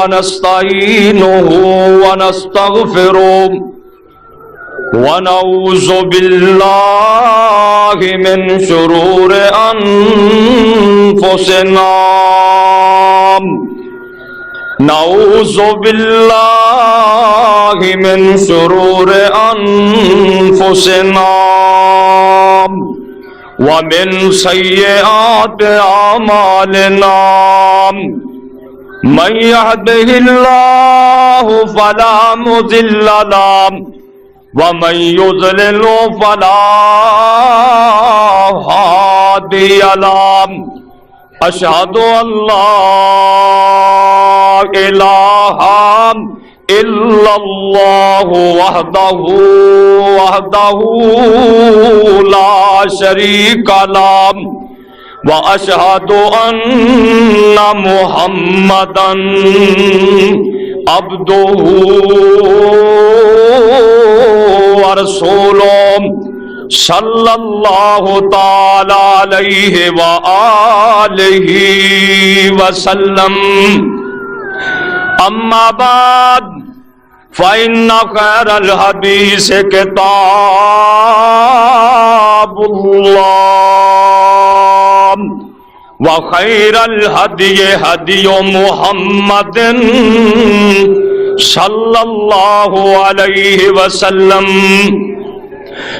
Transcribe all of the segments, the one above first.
ونستعينه ونستغفره ونعوذ بالله من شرور أنفسنا نعوذ بالله من شرور أنفسنا ومن سيئات أعمالنا من يهده الله فلا مضل له ومن يضلل فلا هادي له أشهد أن لا إله إلا الله وحده لا شريك له وأشهد أن محمدا عبده ورسوله صلى الله تعالى عليه وآله وسلم أما بعد فإن خير الحديث كتاب الله وخير الهدي هدي محمد صلى الله عليه وسلم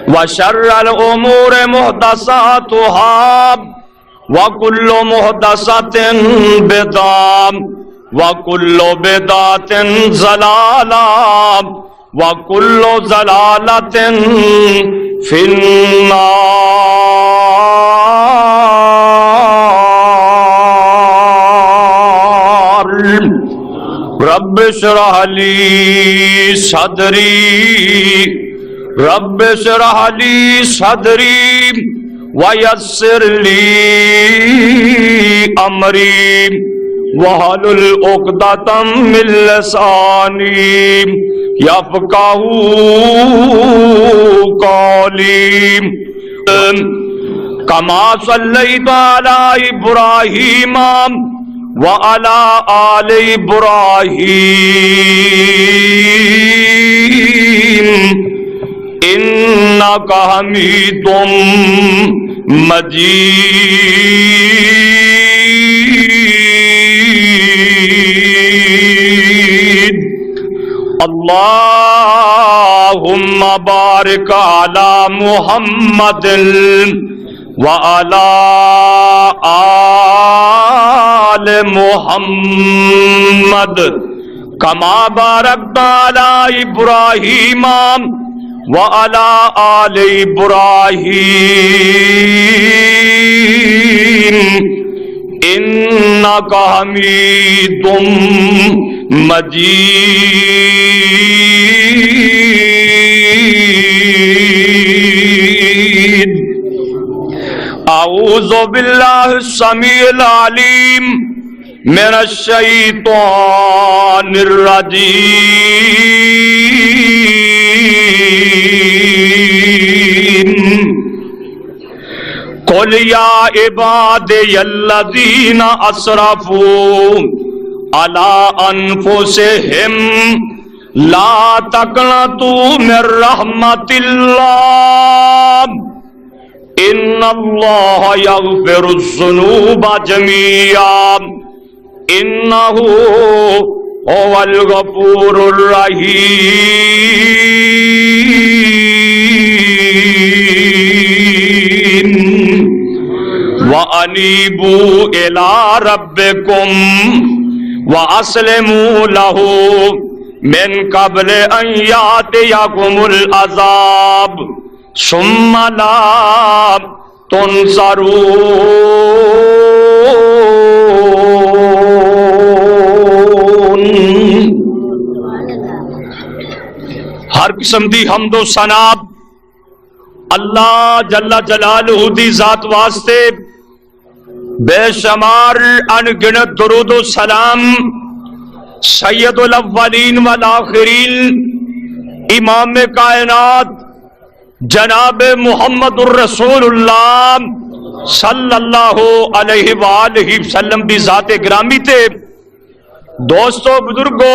وشر الأمور محدثاتها وكل محدثة بدعة وكل بدعة ضلالة وكل ضلالة في النار رب اشرح لي صدري رب اشرح لي صدري ويسر لي أمري واحلل عقدة من لساني يفقهوا قولي كما صليت على إبراهيم وعلى آل إبراهيم إنك حميد مجيد اللهم بارك على محمد وعلى آل محمد كما باركت على إبراهيم وعلى آل إبراهيم إنك حميد مجيد أعوذ بالله السميع العليم من الشيطان الرجيم قل يا عبادي الذين أسرفوا على أنفسهم لا تقنطوا من رحمة الله إن الله يغفر الذنوب جميعا إنه هو الغفور الرحيم وأنيبوا إلى ربكم وأسلموا له من قبل أن يأتيكم العذاب ثم لا تنصرون۔ ہر قسم دی حمد و ثنا اللہ جل جلالہ دی ذات واسطے، بے شمار انگنت درود و سلام سید الاولین والآخرین امام کائنات جناب محمد الرسول اللہ صلی اللہ علیہ وآلہ وسلم دی ذات گرامی تے دوستو بزرگو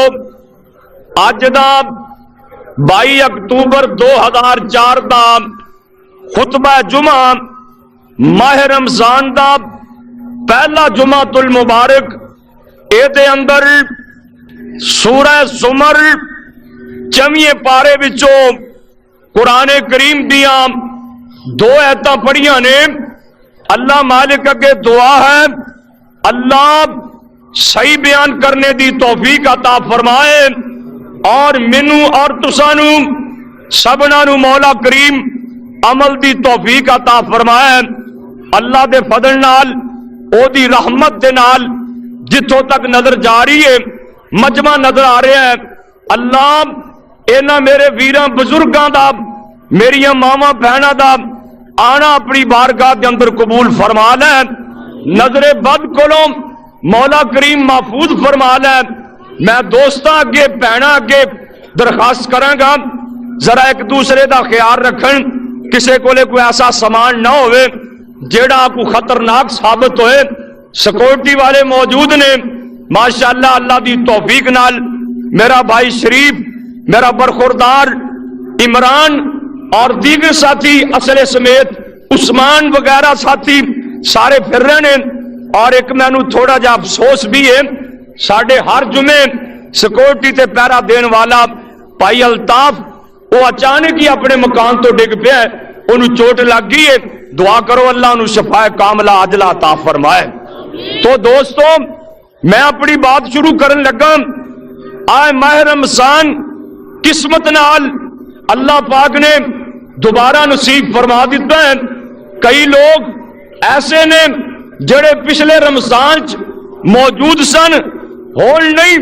اج دا 22 اکتوبر 2004 دا خطبہ جمعہ ماہ رمضان دا پہلا جمعہ المبارک اے دے اندر سورہ زمر 4 پارے وچوں قرآن کریم دیاں 2 آیتاں پڑھیاں نے۔ اللہ مالک اگے دعا ہے اللہ صحیح بیان کرنے دی توفیق عطا فرمائے اور مینوں اور تسانو سبنا نو مولا کریم عمل دی توفیق عطا فرمائے۔ اللہ دے فضل نال او دی رحمت دے نال جتوں تک نظر جا رہی ہے مجمع نظر آ رہا ہے، اللہ اینا میرے ویراں بزرگاں دا میریاں ماواں بہناں دا آنا اپنی بارگاہ دے اندر قبول فرما لے، نظر بد کولوں مولا کریم محفوظ فرما لے۔ میں دوستاں اگے بہناں اگے درخواست کراں گا ذرا ایک دوسرے دا خیال رکھن، کسے کولے کوئی ایسا سامان نہ ہوئے جیڑا کو خطرناک ثابت ہوئے۔ سیکورٹی والے موجود نے ماشاءاللہ، اللہ دی توفیق نال میرا بھائی شریف، میرا برخوردار عمران اور دیگر ساتھی اصل سمیت عثمان وغیرہ ساتھی سارے پھر رہے ہیں۔ اور ایک مینو تھوڑا جا افسوس بھی ہے، ساڑھے ہر جمعے سیکورٹی تے پیرا دین والا بھائی الطاف وہ اچانک ہی اپنے مکان تو ڈگ پیا ہے، انہوں چوٹ لگ گئی ہے، دعا کرو اللہ انہوں شفاء کاملہ عاجلہ عطا فرمائے۔ تو دوستو میں اپنی بات شروع کرن لگا، آئے ماہ رمضان قسمت نال اللہ پاک نے دوبارہ نصیب فرما دیتا ہے۔ کئی لوگ ایسے نے جڑے پچھلے رمضان موجود سن، ہون نہیں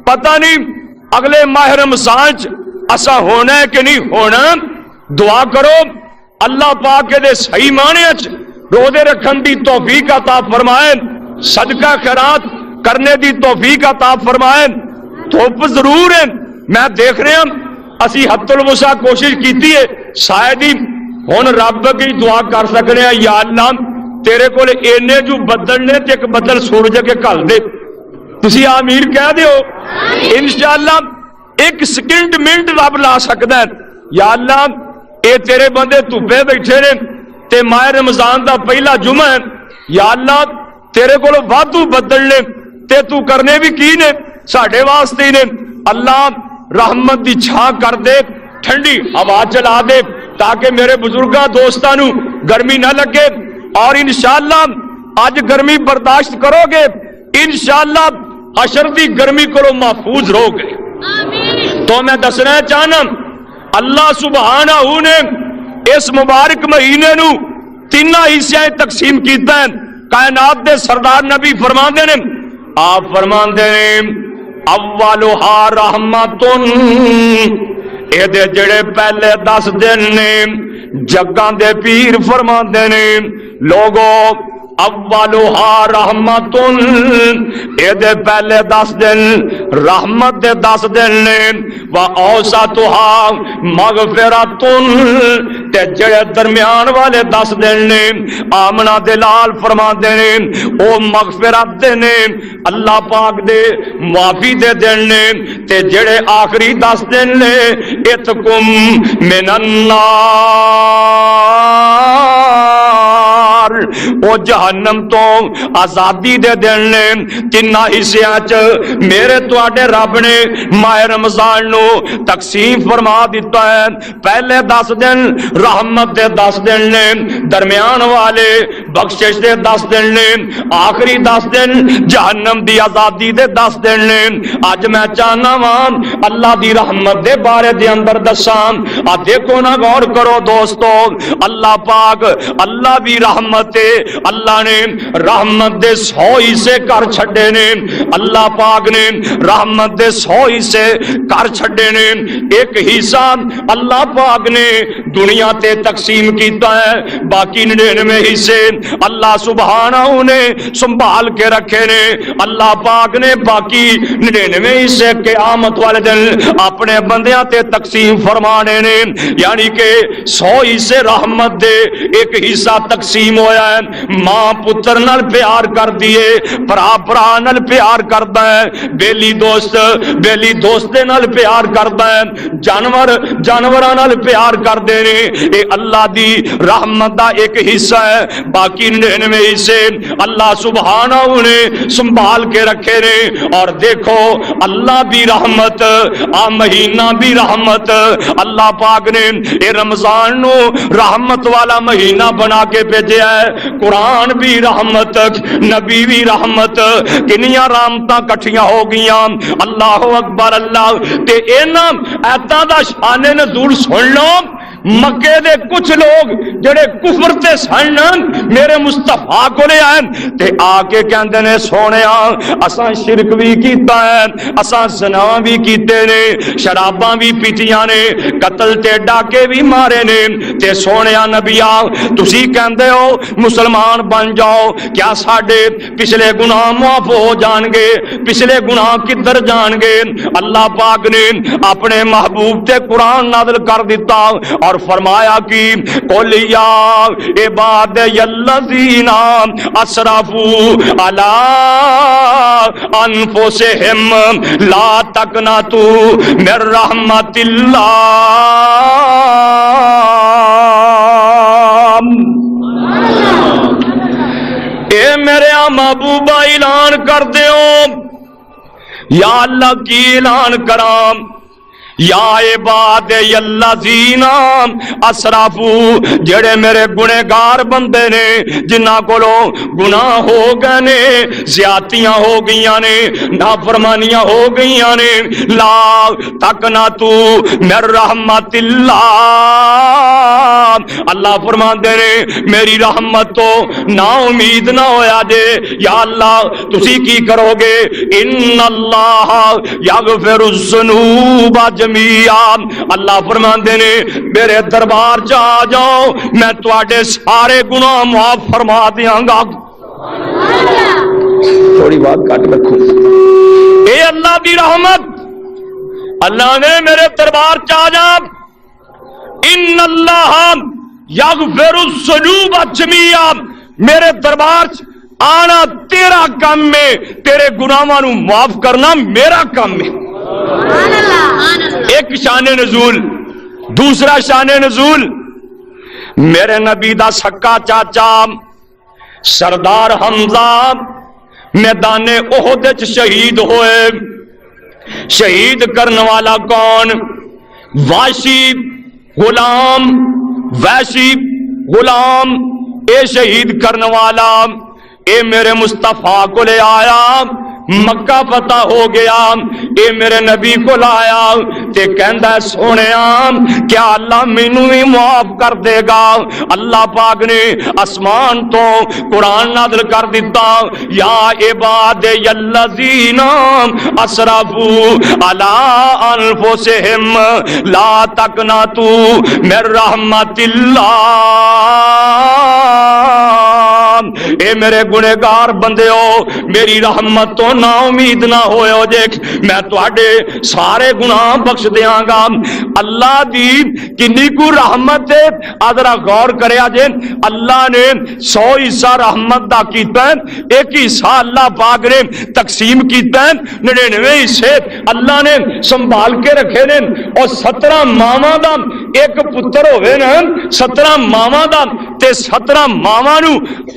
پتہ نہیں اگلے ماہ رمضان ایسا ہونا ہے کہ نہیں ہونا۔ دعا کرو اللہ پاک دے صحیح معنی روزے رکھن دی توفیق عطا فرمائے، صدقہ خیرات کرنے دی توفیق عطا فرمائے۔ دھوپ ضرور ہے، میں دیکھ رہا ہوں اسی حد الوسع کوشش کیتی ہے، شاید ہی ہن رب کی دعا کر سکنے ہیں یا اللہ تیرے کول اینے جو بدل نے تے ایک بدل سورج کے گھل دے، تسی آمین کہہ دیو انشاءاللہ ایک سیکنڈ منٹ رب لا سکتا ہے۔ یا اللہ اے تیرے بندے دھوپے بیٹھے نے تے ماہ رمضان دا پہلا جمعہ ہے، یا اللہ تیرے کول وادو بدل نے تے تو کرنے بھی کی نے ساڈے واسطے نے۔ اللہ رحمت دی چھاں کر دے، ٹھنڈی ہوا چلا دے تاکہ میرے بزرگاں دوستاں نو گرمی نہ لگے، اور انشاءاللہ آج گرمی برداشت کرو گے انشاءاللہ حشر دی گرمی کو محفوظ رہو گے۔ تو میں دسنا چاہنا اللہ سبحانہ نے اس مبارک مہینے نو 3 حصے تقسیم کیتا ہے۔ کائنات دے سردار نبی فرماندے نے، آپ فرماندے نے اولھا رحمتن، اے دے جڑے پہلے 10 دن نے جگاں دے پیر فرماندے نے لوگو اولھا رحمتن، اے دے پہلے 10 دن رحمت دے 10 دن نے، و اوسطھا مغفرتن، تے جڑے درمیان والے 10 دن نے آمنہ دلال فرماندے نے او مغفرت دے نے، اللہ پاک دے معافی دے دن نے، تے جڑے آخری 10 دن نے اتکم من النار، او جہنم تو آزادی دے دن نے۔ 3 حصیاں چ میرے تواڈے رب نے ماہ رمضان نو تقسیم فرما دیتا ہے۔ پہلے 10 دن رحمت دے 10 دن نے، درمیان والے بخشش دے 10 دن نے، آخری 10 دن جہنم دی آزادی دے 10 دن نے۔ اج میں چاہنا وا اللہ دی رحمت دے بارے دے اندر دساں، آ دیکھو نا غور کرو دوستو، اللہ پاک اللہ دی رحمت اللہ نے رحمت دے 100 حصے کر چھڈے نے، اللہ پاک نے رحمت دے 100 حصے کر چھڈے نے۔ ایک حصہ اللہ پاک نے دنیا تے تقسیم کیتا ہے، باقی 99 حصے اللہ سبحانہ نے سنبھال کے رکھے نے۔ اللہ پاک نے باقی 99 حصے قیامت والے دن اپنے بندیاں تے تقسیم فرمانے نے، یعنی کہ 100 حصے رحمت دے، ایک حصہ تقسیم ہویا ہے۔ ماں پتر نال پیار کر دیے، بھرا نال پیار کردا ہے، بیلی دوست دے نال پیار کردا ہے، جانوراں نال پیار کردے نے۔ اے اللہ دی رحمت دا ایک حصہ ہے، باقی 99 حصے اللہ سبحانہ نے سنبھال کے رکھے نے۔ اور دیکھو اللہ بھی رحمت، مہینہ بھی رحمت، اللہ پاک نے اے رمضان نو رحمت والا مہینہ بنا کے بھیجا ہے۔ قرآن بھی رحمت، نبی بھی رحمت، کنیاں رحمتاں کٹھیاں ہو گئیاں۔ اللہ اکبر اللہ تے اینا ایتاں دا شان نزول سن لو۔ مکے دے کچھ لوگ جڑے کفر تے سن میرے مصطفیٰ کو لے آئے تے آ کے کہندے نے سونیا اساں شرک بھی کیتا ہے، اساں زنا بھی کیتے نے، شراباں بھی پیتیاں نے، قتل تے ڈاکے بھی مارے نے، تے سونیا نبیا تسی کہندے ہو مسلمان بن جاؤ، کیا ساڈے پچھلے گناہ معاف ہو جان گے؟ پچھلے گناہ کدھر جان گے؟ اللہ پاک نے اپنے محبوب تے قرآن نازل کر دیتا اور فرمایا کہ قل یا عبادی الذین اسرفوا علی انفسہم لا تقنطوا من رحمت اللہ۔ اے میرے محبوبہ اعلان کر دیو، یا اللہ کی اعلان کرام، یا عبادی الذین اسرفوا جڑے میرے گنہگار بندے نے جنہاں کولوں گناہ ہو گئے نے، زیادتیاں ہو گئیاں نے، نافرمانیاں ہو گئیاں نے، لا تقنطوا من رحمت اللہ، اللہ فرماندے نے میری رحمت تو نا امید نہ ہویا جے۔ یا اللہ تسی کی کرو گے؟ ان اللہ یغفر الذنوب جمیعا، اللہ فرماندے نے میرے دربار چ آ جاؤ میں تواڈے سارے گناہ معاف فرما دیاں گا۔ تھوڑی بات کٹ رکھو، اے اللہ دی رحمت، اللہ نے میرے دربار چ آ جا، ان اللہ یغفر الذنوب جمیعا، میرے دربار چ آنا تیرا کام میں، تیرے گناہاں نو معاف کرنا میرا کام ہے۔ ایک شان نزول، دوسرا شان نزول، میرے نبی دا سکا چاچا سردار حمزہ میدان احد وچ شہید ہوئے۔ شہید کرنے والا کون؟ وحشی غلام اے شہید کرنے والا، اے میرے مصطفیٰ کو لے آیا، مکہ فتح ہو گیا، اے میرے نبی کو لایا تے کہندا ہے سونیا کیا اللہ مینوں بھی معاف کر دے گا؟ اللہ پاک نے آسمان تو قرآن نازل کر دیتا، یا عبادی الذین اسرفوا علی انفسہم لا تقنطوا من رحمت اللہ، اے میرے گنہگار بندیو میری رحمت تو نا امید نہ ہوئے ہو جے، میں تواڈے سارے گناہ بخش دیاں گا۔ اللہ دی کنی کو رحمت ہے، ادرا غور کریا جے، اللہ نے 100 حصہ رحمت دا کیتا ہے، ایک حصہ اللہ پاک نے تقسیم کیتا ہے، 99 حصے اللہ نے سنبھال کے رکھے نے، اور 17 ماواں دا ایک پتر ہوئے نا، 17 ماواں دا تے 17 ماواں نو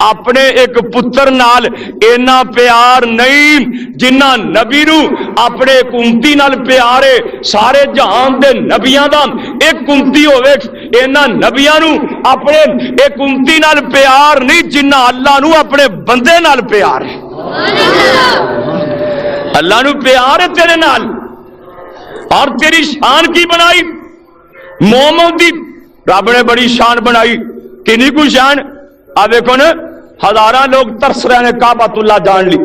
اپنے ایک پتر نال اینا پیار نہیں جنہ نبی نو اپنے امتی نال پیارے، سارے جہان دے نبیاں دا ایک امتی ہوئے، اینا نبیاں نو اپنے ایک امتی نال پیار نہیں جنہ اللہ نو اپنے بندے نال پیار ہے۔ اللہ نو پیار ہے تیرے نال، اور تیری شان کی بنائی؟ محمد دی رب نے بڑی شان بنائی، کنی کو شان؟ آ دیکھو نا ہزاراں لوگ ترس رہے ہیں کعبۃ اللہ جان لی،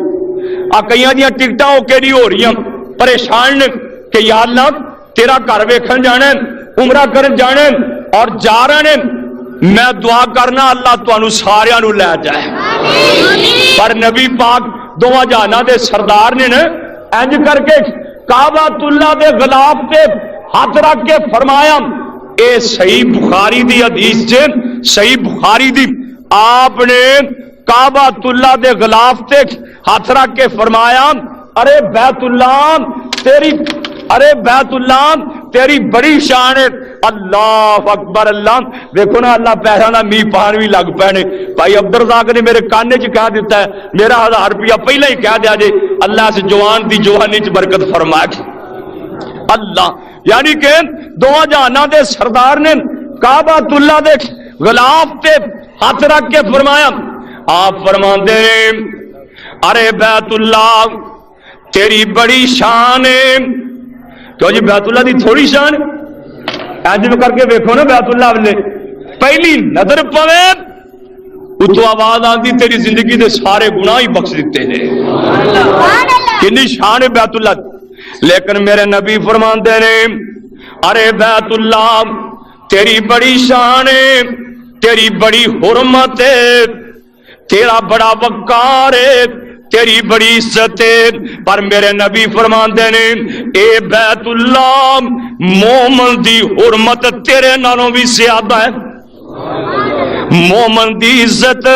آ کئیاں دیاں ٹکٹاں ہو کے نہیں ہو رہی ہیں، پریشان نے کہ یا اللہ تیرا گھر ویکھن جانا ہے، عمرہ کرن جانا ہے، اور جا رہے ہیں. میں دعا کرنا اللہ تانوں سارے نو لے جائے. پر نبی پاک دوواں جہاناں دے سردار نے نا انج کر کے کعبۃ اللہ دے غلاف تے ہاتھ رکھ کے فرمایا، اے صحیح بخاری دی حدیث سے، صحیح بخاری دی، آپ نے کعبۃ اللہ دے غلاف تے ہاتھ رکھ کے فرمایا، ارے بیت اللہ تیری بڑی شان ہے. اللہ اکبر. اللہ دیکھو نا، اللہ پیسہ نہ می پان بھی لگ پینے. بھائی عبد الرزاق نے میرے کانے چ کہہ دیتا ہے، میرا 1000 روپیہ پہلے ہی کہہ دیا جے، اللہ سے جوان دی جوانی چ برکت فرمائے. اللہ یعنی کہ دونوں جہاناں دے سردار نے کعبۃ اللہ دے غلاف تے ہاتھ رکھ کے فرمایا، آپ فرماندے نے ارے بیت اللہ تیری بڑی شان ہے. کیوں جی بیت اللہ دی تھوڑی شان ہے؟ ایج کر کے دیکھو نا بیت اللہ والے، پہلی نظر پوے اتو آواز آتی تیری زندگی دے سارے گناہ ہی بخش دیتے ہیں. کنی شان ہے بیت اللہ. لیکن میرے نبی فرماندے نے ارے بیت اللہ تیری بڑی شان ہے، تیری بڑی حرمت ہے، تیرا بڑا وقار ہے، تیری بڑی عزت ہے. پر میرے نبی فرماندے نے اے بیت اللہ مومن دی حرمت تیرے نالوں بھی زیادہ ہے، مومن دی عزت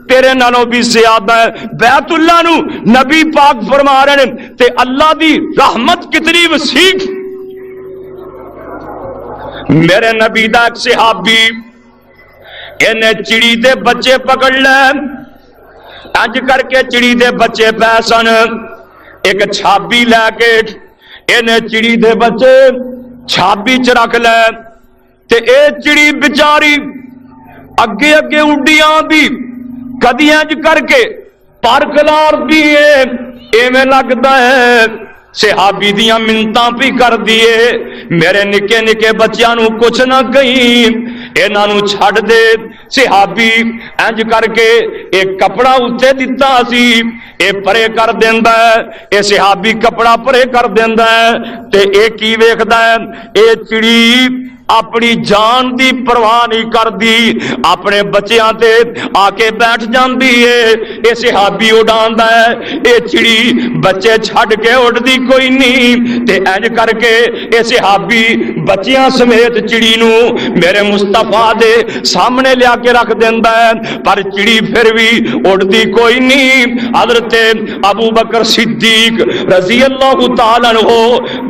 تیرے نالوں بھی زیادہ ہے. بیت اللہ نو نبی پاک فرما رہے ہیں تے اللہ دی رحمت کتنی وسیع. میرے نبی دا ایک صحابی انہیں چڑی دے بچے پکڑ لے، انج کر کے چڑی دے بچے پیسن، ایک چھابی لے کے انہیں چڑی دے بچے چھابی چ رکھ لے تے اے چڑی بیچاری اگے اگے اڈیاں دی کدی انج کر کے پر کلار دیے، ایویں لگدا ہے صحابی دیاں منتاں بھی کر دیے، میرے نکے نکے بچیاں نو کچھ نہ کہیں، انہاں نو چھڈ دے. صحابی انج کر کے ایک کپڑا اتنے دتا سی، اے پرے کر دیندا ہے، اے صحابی کپڑا پرے کر دیندا ہے تے اے کی ویکھدا ہے، اے چڑی اپنی جان دی پرواہ نہیں کر دی، اپنے بچیاں تے آ کے بیٹھ جاندی ہے. اے صحابی اڈاندا ہے، اے چڑی بچے چھڈ کے اڑدی کوئی نہیں تے انج کر کے اے صحابی بچیاں سمیت چڑی نو میرے مصطفیٰ دے سامنے لیا کے رکھ دیندا ہے. پر چڑی پھر بھی اڑدی کوئی نہیں. حضرت ابو بکر صدیق رضی اللہ تعالیٰ عنہ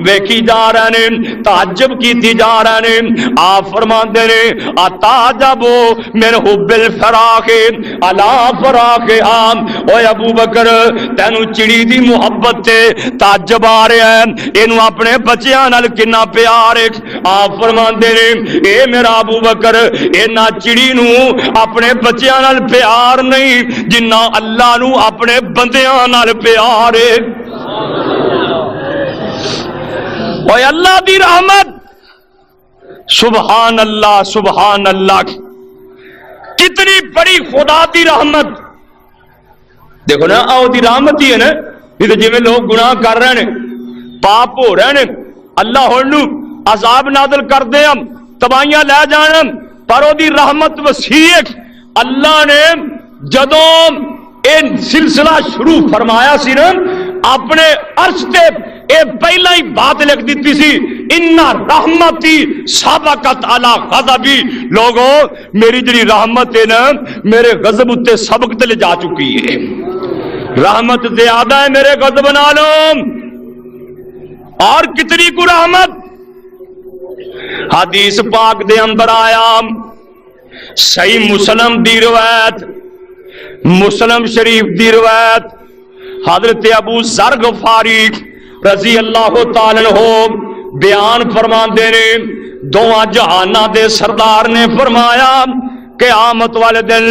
ویکھی جا رہے ہیں، تعجب کیتی جا رہے ہیں. آپ فرماندے نے اتعجبو من حب الفراق علی فراق عام. اوے ابو بکر تینو چڑی دی محبت تے تعجب آ رہا ہے، اینو اپنے بچیاں نال کنا پیار ہے. آپ فرماندے نے اے میرا ابو بکر اینا چڑی نو اپنے بچیاں نال پیار نہیں جنہ اللہ نو اپنے بندیاں نال پیار ہے. اوے اللہ دی رحمت، سبحان اللہ سبحان اللہ، کتنی بڑی خدا دی رحمت. دیکھو نا آؤ دی رحمت ہی ہے نا، یہ تو جی میں لوگ گناہ کر رہے ہیں، پاپ ہو رہے ہیں، اللہ ہونو عذاب نازل کر دے، ہم تباہیاں لے جانا، پر وہ دی رحمت وسیع. اللہ نے جدوں اے سلسلہ شروع فرمایا سی نا اپنے عرش تے اے پہلا ہی بات لکھ دیتی سی، ان رحمتی سبقت علی غضبی. لوگوں میری جڑی رحمت ہے نا میرے غضب تے سبق تے لے جا چکی ہے. رحمت زیادہ ہے میرے غضب نالوں. اور کتنی کو رحمت. حدیث پاک دے اندر آیا، صحیح مسلم دی روایت، مسلم شریف دی روایت، حضرت ابو ذر غفاری رضی اللہ تعالی عنہ بیان فرماندے نے، دوواں جہاناں دے سردار نے فرمایا قیامت والے دن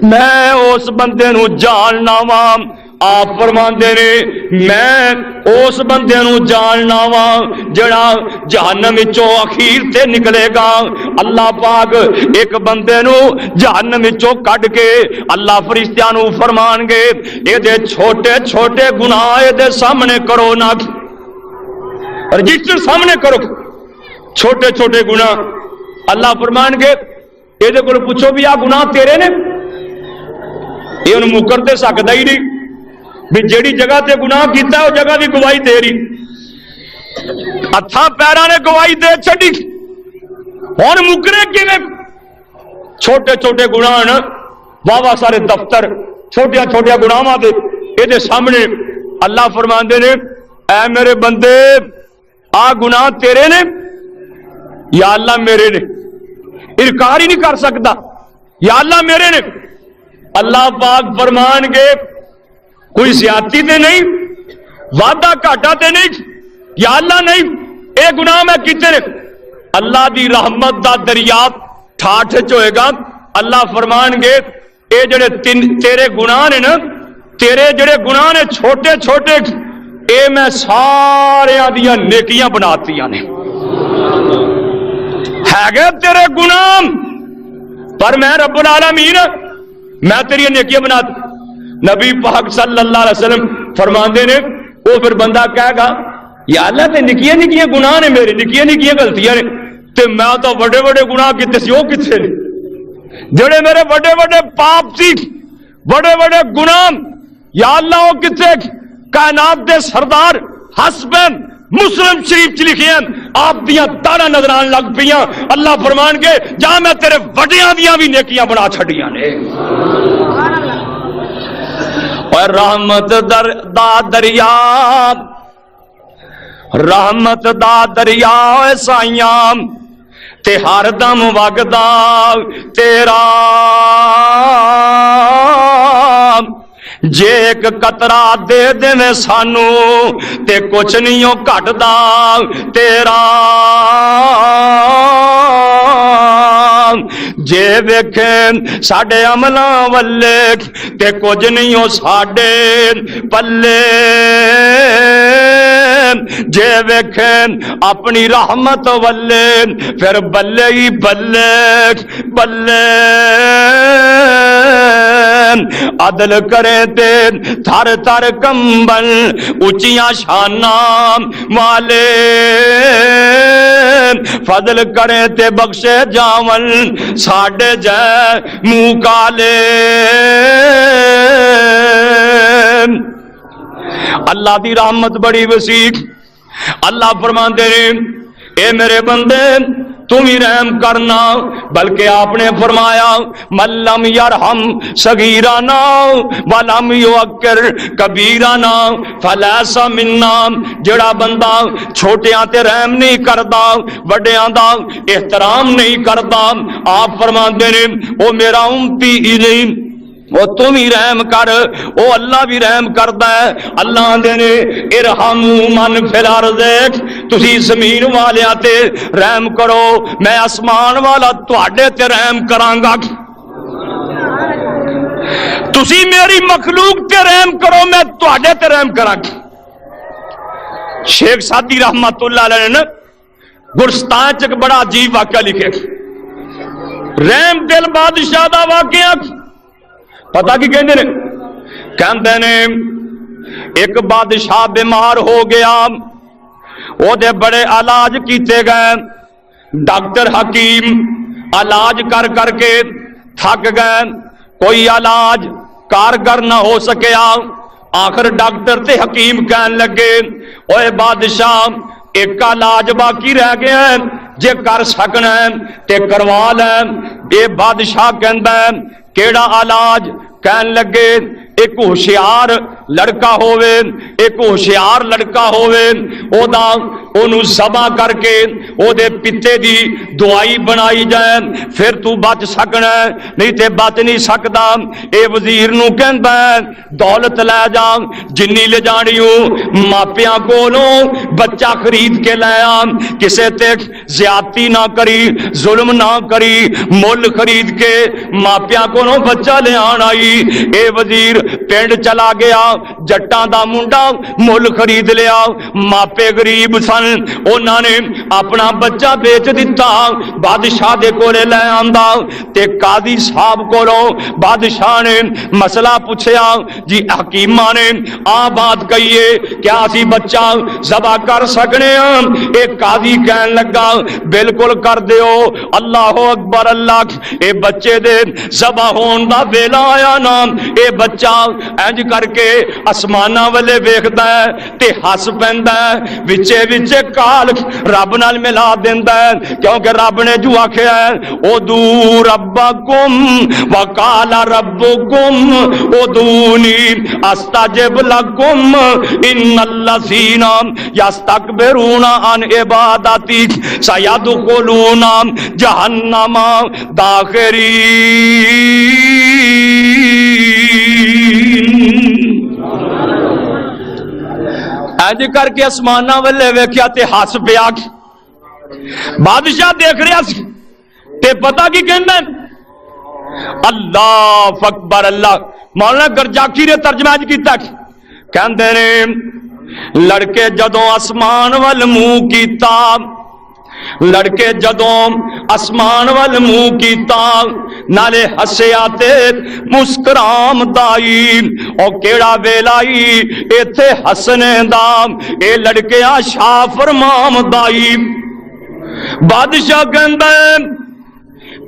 میں اس بندے نو جاننا وا. آپ فرماندے نے میں اس بندے نو جاننا وا جڑا جہنم وچوں اخیر تے نکلے گا. اللہ پاک ایک بندے نو جہنم وچوں کڈ کے اللہ فرشتیاں نو فرمان گے اے دے چھوٹے چھوٹے گناہ اے دے سامنے کرو نا، رجسٹر سامنے کرو، چھوٹے چھوٹے گناہ اللہ فرمان کے یہ کو پوچھو بھی آ گناہ تیرے نے، یہ انہوں مکر تے سکتا ہی نہیں بھی جیڑی جگہ تے گناہ کیتا ہے وہ جگہ دی گواہی تیری، ہتھاں پیراں نے گواہی دے چھڈی، ہن مکرے کیویں؟ چھوٹے چھوٹے گناہ واہ سارے دفتر چھوٹیا چھوٹیا گناہاں دے یہ سامنے اللہ فرماندے نے اے میرے بندے آ گناہ تیرے نے یا اللہ میرے نے، انکار ہی نہیں کر سکتا یا اللہ میرے نے۔ اللہ پاک فرمان کے کوئی زیادتی تے نہیں، وعدہ گھاٹا تے نہیں یا اللہ نہیں، اے گناہ میں کیتے نے۔ اللہ دی رحمت دا دریا ٹھاٹھ ہوئے گا، اللہ فرمان گے اے جڑے تیرے گناہ نے نا، تیرے جڑے گناہ نے چھوٹے چھوٹے، اے میں سارے دیا نیکیاں بناتیاں نے، ہے گے تیرے گناہ پر میں رب العالمین میں تیری نیکیاں بناتی۔ نبی پاک صلی اللہ علیہ وسلم فرماندے نے وہ پھر بندہ کہے گا یا اللہ تے نکیاں نکیاں گناہ نے میرے، نکیاں نکیاں غلطیاں نے تے میں تو بڑے بڑے گناہ کیتے سی، وہ کتنے نے جڑے میرے بڑے بڑے پاپ سی، بڑے بڑے گناہ یا اللہ وہ کتنے؟ کائنات دے سردار حسبین مسلم شریف چ لکھے ہیں آپ دیاں تارا نظر آن لگ پیاں، اللہ فرمان کے جا میں تیرے وڈیاں دیاں بھی نیکیاں بنا چھڑیاں نے۔ اور رحمت دا دریا، رحمت دا دریا سائیاں تے ہر دم وگدا تیرا، جے ایک قطرہ دے دے میں سانو تے کچھ نہیں ہو گھٹدا تیرا، جے ویکھیں ساڈے عملاں ولے تے کچھ نہیں ہو ساڈے پلے، جے ویکھیں اپنی رحمت ولے پھر بلے ہی بلے بلے، عدل کرے تے تھر تھر کمبل اچیاں شاناں والے، فضل کرے تے بخشے جاون ساڈے جے منہ کالے۔ اللہ دی رحمت بڑی وسیع، اللہ فرماندے نے اے میرے بندے تم ہی رحم کرنا، بلکہ آپ نے فرمایا من لم یرحم صغیرنا ولم یوقر کبیرنا فلیس منا، جڑا بندہ چھوٹیاں تے رحم نہیں کردا، وڈیاں دا احترام نہیں کردا، آپ فرماندے نے او میرا امتی ہی نہیں، وہ تم ہی رحم کر، او اللہ بھی رحم کردا ہے۔ اللہ دے نے ارحموا من فی الارض، تسی زمین والیاں تے رحم کرو، میں آسمان والا تواڈے تے رحم کراں گا۔ تسی میری مخلوق تے رحم کرو، میں تواڈے تے رحم کراں گا۔ شیخ سعدی رحمت اللہ علیہ نے گلستان چ ایک بڑا عجیب واقعہ لکھے، رحم دل بادشاہ دا واقعہ۔ پتہ کی کہندے نے؟ کہندے نے ایک بادشاہ بیمار ہو گیا، او دے بڑے علاج کیتے گئے، ڈاکٹر حکیم علاج کر کر کے تھک گئے، کوئی علاج کارگر نہ ہو سکیا، آخر ڈاکٹر تے حکیم کہن لگے اوے بادشاہ ایک علاج باقی رہ گیا ہے، جے کر سکنا ہے تے کروا لے۔ اے بادشاہ کہندا ہے کیڑا علاج؟ کہن لگے ایک ہوشیار لڑکا ہووے، ایک ہوشیار لڑکا ہووے، او دا اونوں ذبح کر کے او دے پتے دی دوائی بنائی جائے، پھر تو بچ سکنا ہے، نہیں تے بچ نہیں سکدا۔ اے وزیر نو کہندا ہے دولت لے جا جنی لے جانی ہوں، ماپیاں کولوں بچہ خرید کے لے آ، کسے تے زیادتی نہ کری، ظلم نہ کری، مول خرید کے ماپیاں کولوں بچہ لے آن آئی۔ اے وزیر پنڈ چلا گیا، جٹاں دا منڈا مول خرید لیا، ماپے غریب سن، سن انہاں نے اپنا بچہ بیچ دیتا بادشاہ دے کولے لے آندا تے قاضی صاحب کولوں بادشاہ نے مسئلہ پوچھیا جی حکیماں نے آ بات کہیے کیا اسی بچہ ذبح کر سکنے ہاں؟ ایک قاضی کہن لگا بالکل کر دیو اللہ اکبر اللہ اے بچے دے ذبح ہون دا ویلا آیا نا اے بچہ انج کر کے آسماناں والے ویکھدا ہے تے ہس پیندا ہے وچے وچے کال رب نال ملا دیندا ہے کیونکہ رب نے جو آکھیا ہے ادعوا ربکم وقال ربکم ادعونی استجب لکم ان الذین یستکبرون عن عبادتی سیدخلون جہنم داخرین۔ اینج کر کے آسماناں والے ویکھیا تے ہس پیا بادشاہ دیکھ رہا سی تے پتہ کی کہندا اللہ اکبر اللہ مولانا گرجاکی نے ترجمہ اج کیتا کہندے نے لڑکے جدوں آسمان ول منہ کیتا لڑکے جدوں آسمان ول منہ کیتا نالے ہسیا تے مسکرام دائی او کیڑا ویلائی ایتھے ہسنے دا اے لڑکیا شاہ فرمام دائی بادشاہ کہندا ہے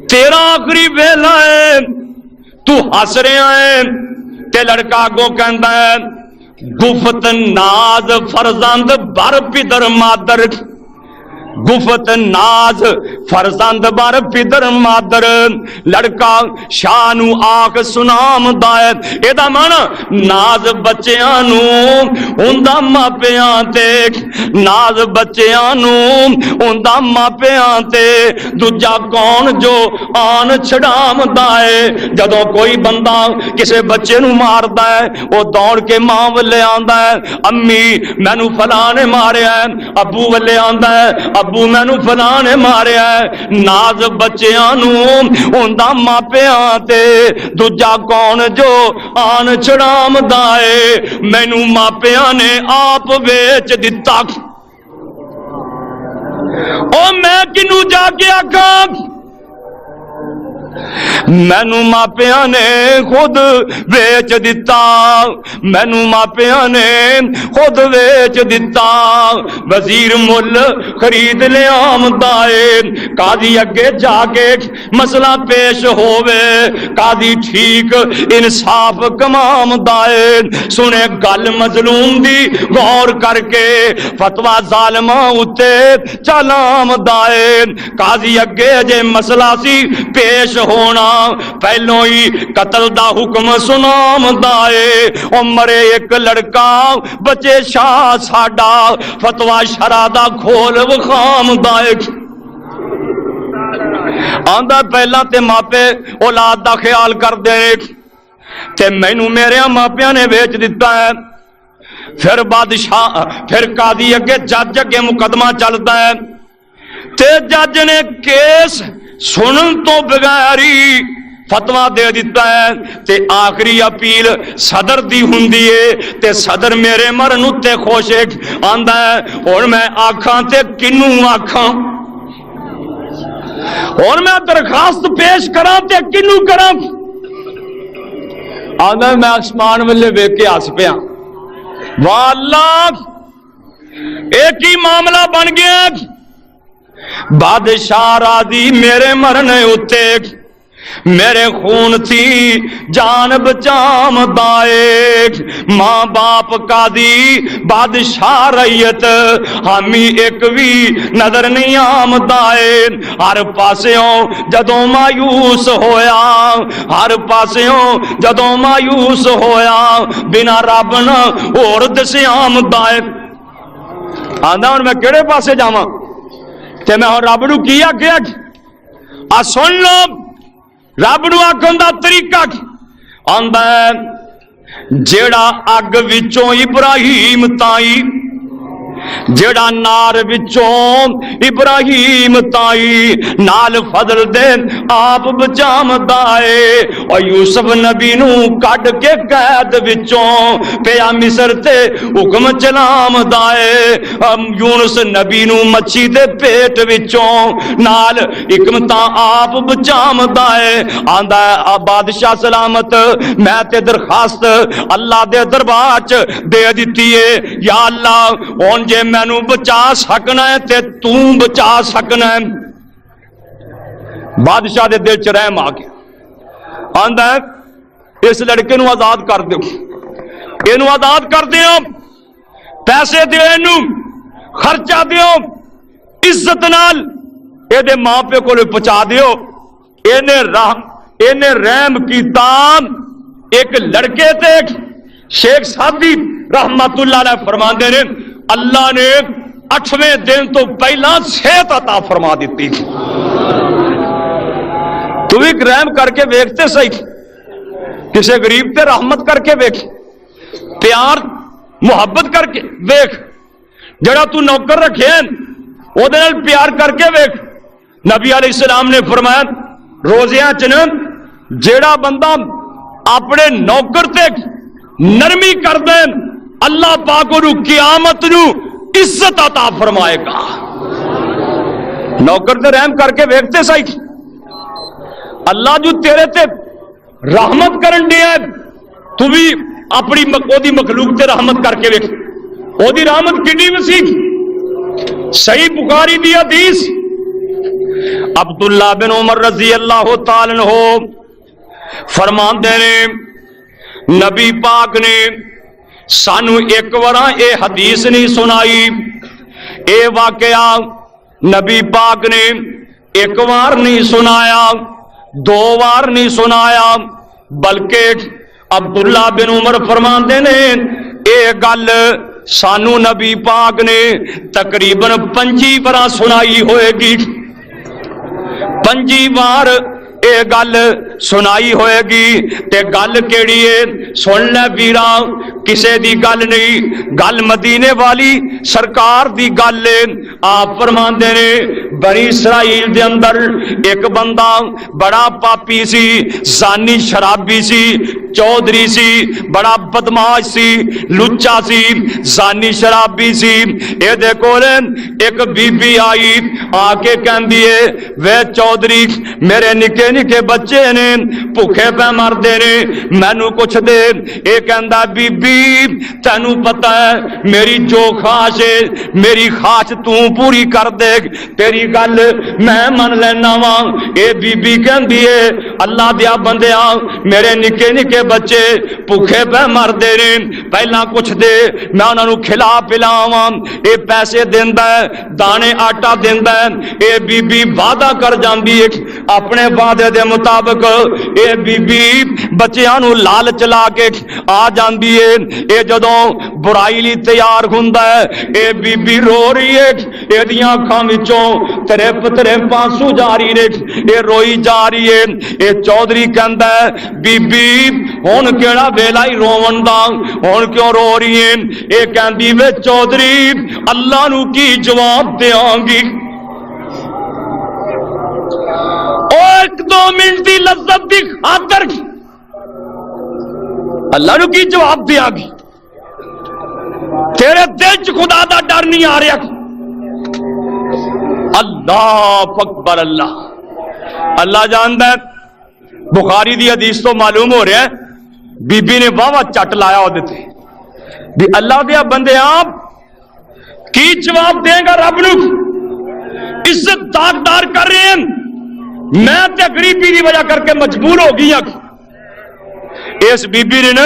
تیرا آخری ویلا ہے تو ہس رہا ہے تے لڑکا گو کہندا ہے گفت ناز فرزند بر پدر مادر گفت ناز فرزند بر پدر مادر لڑکا شاہ نو آکھ سنام دائے اے دا معنی ناز بچیاں نو اندہ ماپیاں تے ناز بچیاں نو اندہ ماپیاں تے دوجا کون جو آن چھڑام دائے جدوں کوئی بندہ کسے بچے نو مار دائے وہ دوڑ کے ماں والے آندہ ہے امی میں نو فلانے مارے ہیں ابو والے آندہ ہے ابو میں نو فلانے مارے ہے ناز بچیاں نو اندہ ماپیاں تے دوجا کون جو آن چھڑام دائے میں نو ماپیاں نے آپ بیچ دیتا او میں کنو جا کے آکھاں مینو ماپیاں نے خود بیچ دیتا مینو ماپیاں نے خود بیچ دیتا وزیر مل خرید لے آمدائے قاضی اگے جا کے مسئلہ پیش ہووے قاضی ٹھیک انصاف کمام دائے سنے گل مظلوم دی غور کر کے فتوہ ظالمہ اتے چلام دائے قاضی اگے جے مسئلہ سی پیش ہونا پہلو ہی قتل دا حکم سنام دائے عمرے ایک لڑکا بچے شاہ ساڈا فتوہ شرع دا کھول وخام دائے آندہ پہلا تے ماپے اولاد دا خیال کر دے تے مینوں میرے ماپیاں نے بیچ دیتا ہے پھر بادشاہ پھر قاضی اگے جج اگے مقدمہ چلتا ہے تے جج نے کیس سنن تو بغیری فتوہ دے دیتا ہے تے آخری اپیل صدر دی ہوندی ہے تے صدر میرے مرن اتے خوشے آندا ہے اور میں آکھاں تے کنوں آکھاں اور میں درخواست پیش کراں تے کنوں کراں آندا ہے میں آسمان والے ویکھ کے ہس پیاں واہ اللہ ایک ہی معاملہ بن گیا بادشاہ راضی میرے مرنے اتے میرے خون تھی جان بچام دائے ماں باپ قاضی بادشاہ رعیت ہمی ایک بھی نظر نہیں آمدائے ہر پاسیوں جدوں مایوس ہویا ہر پاسیوں جدوں مایوس ہویا بنا رب نہ اور دسی آمدائے آندہ اور میں کیڑے پاسے جاواں تے میں رب نو کیا کیا آ سن لو رب نو آکھن دا طریقہ آندا ہے جیڑا اگ وچوں ابراہیم تائی جڑا نار وچوں ابراہیم تائی نال فضل دے آپ بچامدا اے او یوسف نبی نو کڈ کے قید وچوں پیا مصر تے حکم چلامدا اے یونس نبی نو مچھی دے پیٹ وچوں نال حکمتاں آپ بچامدا اے آندا ہے بادشاہ سلامت میں تے درخواست اللہ دے دربار چ دے دتی ہے یا اللہ ہن جے مینوں بچا سکنا ہے تے تو بچا سکنا ہے۔ بادشاہ دے دل چ رحم آ گیا، آندا ہے اس لڑکے نو آزاد کر دیو، اینو آزاد کر دیو، پیسے دیو، اینو خرچہ دیو، عزت نال اے دے ماں پے کو پہنچا دیو۔ اینے رحم کیتا ایک لڑکے تے شیخ سادی رحمت اللہ علیہ فرماندے نے اللہ نے 8ویں دن تو پہلا صحت عطا فرما دیتی۔ تو بھی رحم کر کے ویکھتے صحیح، کسے غریب تے رحمت کر کے ویکھ، پیار محبت کر کے ویکھ، جڑا تو نوکر رکھے او دے نال پیار کر کے ویکھ۔ نبی علیہ السلام نے فرمایا روزیاں چن جیڑا بندہ اپنے نوکر تے نرمی کر دے اللہ پاک نو قیامت نو عزت عطا فرمائے گا۔ نوکر تے رحم کر کے ویکھتے صحیح، اللہ جو تیرے تے رحمت کرن دیا تو بھی اپنی او دی مخلوق تے رحمت کر کے ویکھ، او دی رحمت کتنی وسیع۔ صحیح بخاری دی حدیث عبداللہ بن عمر رضی اللہ تعالی عنہ فرماندے نے نبی پاک نے سانو ایک وارا اے حدیث نہیں سنائی، اے واقعہ نبی پاک نے ایک وار نہیں سنایا، 2 بار نہیں سنایا، بلکہ عبداللہ بن عمر فرماندے نے اے گل سانو نبی پاک نے تقریباً 5 بار سنائی ہوئے گی، 5 بار اے گل سنائی ہوئے گی۔ تے گل کیڑی ہے سن لے ویرا، کسے دی گل نہیں، گل مدینے والی سرکار دی گل ہے۔ آپ فرماندے نے بنی اسرائیل دے اندر ایک بندہ بڑا پاپی سی، زانی شرابی سی، چودھری سی، بڑا بدماش سی، لچا سی، زانی شرابی سی۔ اے دے کول ایک بی بی آئی آ کے کہندی ہے وے چودھری میرے نکے نکے بچے نے بھوکے پہ مردے نے مینو کچھ دے۔ اے کہندا بی بی تینوں پتہ ہے میری جو خواہش ہے میری خواہش تو پوری کر دے، تیری گل میں من لینا وا۔ اے بی بی کہندی ہے اللہ دیا بندیاں میرے نکے نکے بچے بھوکے پہ مردے نے، پہلا کچھ دے میں انہاں نوں کھلا پلاواں۔ اے پیسے دیندا ہے، دانے آٹا دیندا ہے۔ اے بی بی وعدہ کر جاندی ہے اپنے وعدے دے مطابق اے بی بی بچیاں نوں لالچ لا کے آ جاندی ہے۔ اے جدوں برائی لی تیار ہوندا ہے اے بی بی رو رہی ہے، اے دیاں اکھاں وچوں ترپ ترپ آنسو جاری نے، اے روئی جا رہی ہے۔ اے چودھری کہندا ہے بی بی ہن کیڑا ویلا ہی رون دا، ہن کیوں رو رہی ہے؟ اے کہندی وے چودھری اللہ نو کی جواب دیاں گی، 1-2 منٹ دی لذت دی خاطر اللہ نو کی جواب دیا گی؟ تیرے دل چ خدا دا ڈر نہیں آ رہا؟ اللہ اکبر، اللہ جاندا ہے۔ بخاری دی حدیث تو معلوم ہو رہا ہے بی بی نے واہ چٹ لایا وہ دیتے بھی اللہ دیا بندے آپ کی جواب دیں گا رب نو؟ عزت داغدار کر رہے ہیں، میں تے غریبی دی وجہ کر کے مجبور ہو گئی ہوں۔ اس بی بی نے نا